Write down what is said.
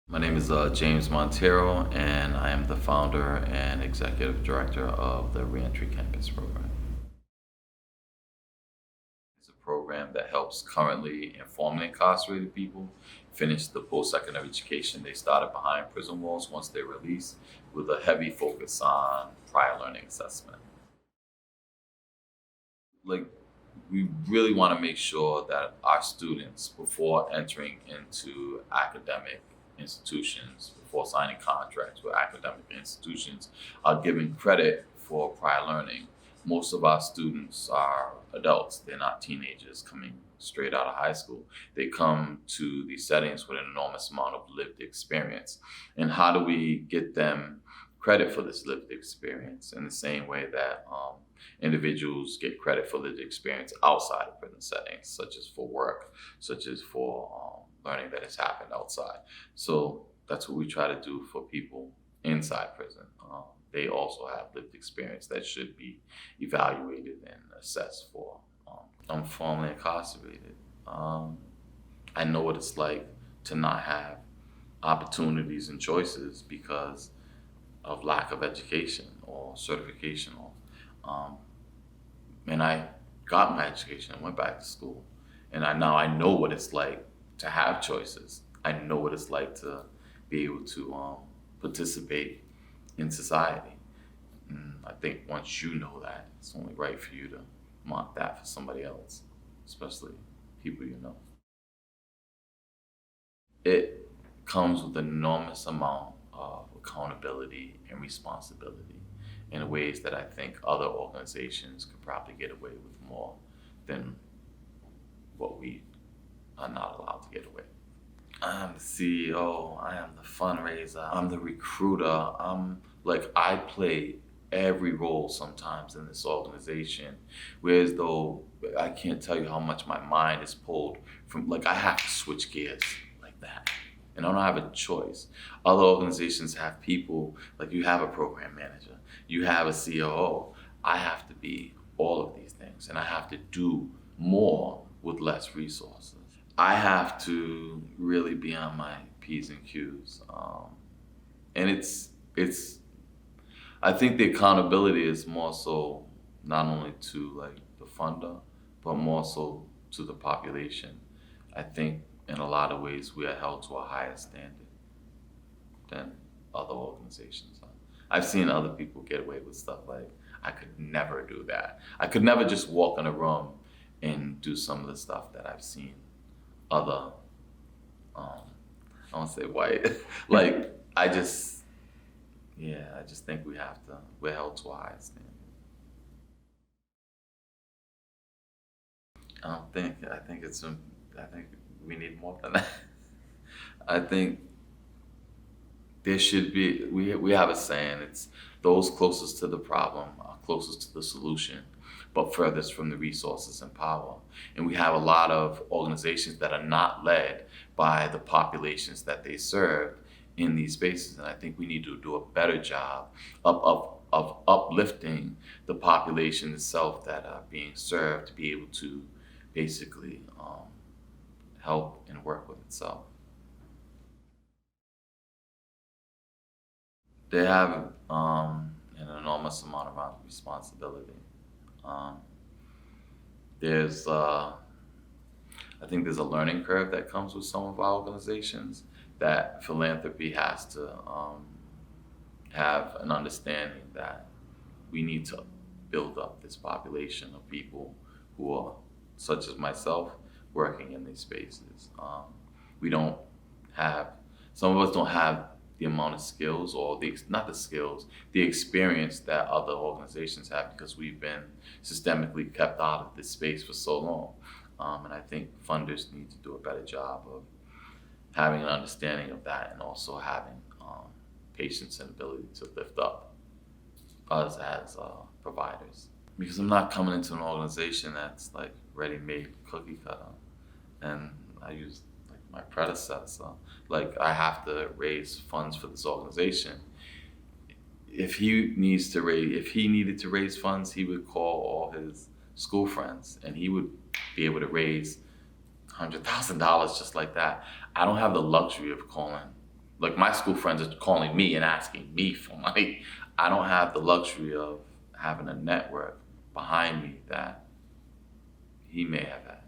My name is James Monteiro, and I am the founder and executive director of the ReEntry Campus Program. It's a program that helps currently and formerly incarcerated people finish the post-secondary education they started behind prison walls once they release, with a heavy focus on prior learning assessment. Like, we really want to make sure that our students, before entering into academic institutions, before signing contracts with academic institutions, are given credit for prior learning. Most of our students are adults. They're not teenagers coming straight out of high school. They come to these settings with an enormous amount of lived experience. And how do we get them credit for this lived experience in the same way that individuals get credit for lived experience outside of prison settings, such as for work, such as for learning that has happened outside. So that's what we try to do for people inside prison. They also have lived experience that should be evaluated and assessed for. I'm formerly incarcerated. I know what it's like to not have opportunities and choices because of lack of education or certification. And I got my education and went back to school. And now I know what it's like to have choices. I know what it's like to be able to participate in society. And I think once you know that, it's only right for you to want that for somebody else, especially people you know. It comes with an enormous amount of accountability and responsibility in ways that I think other organizations could probably get away with more than what we are not allowed to get away with. I'm the CEO, I am the fundraiser, I'm the recruiter, I play every role sometimes in this organization, whereas though I can't tell you how much my mind is pulled from, I have to switch gears like that. And I don't have a choice. Other organizations have people, like you have a program manager, you have a COO. I have to be all of these things, and I have to do more with less resources. I have to really be on my P's and Q's. And I think the accountability is more so not only to the funder, but more so to the population. I think in a lot of ways we are held to a higher standard than other organizations are. I've seen other people get away with stuff I could never do that. I could never just walk in a room and do some of the stuff that I've seen other, I won't say white, I just think we're held to a higher standard. I think we need more than that. I think there should be, we have a saying, it's those closest to the problem are closest to the solution, but furthest from the resources and power. And we have a lot of organizations that are not led by the populations that they serve in these spaces. And I think we need to do a better job of uplifting the population itself that are being served to be able to basically help and work with itself. They have an enormous amount of responsibility. There's, I think there's a learning curve that comes with some of our organizations that philanthropy has to have an understanding that we need to build up this population of people who are, such as myself, working in these spaces. We don't have, some of us don't have the amount of skills or the experience that other organizations have because we've been systemically kept out of this space for so long. And I think funders need to do a better job of having an understanding of that and also having patience and ability to lift up us as providers. Because I'm not coming into an organization that's ready-made cookie cutter. And I use my predecessor. I have to raise funds for this organization. If he needed to raise funds, he would call all his school friends and he would be able to raise $100,000 just like that. I don't have the luxury of calling like my school friends are calling me and asking me for money. I don't have the luxury of having a network behind me that he may have had.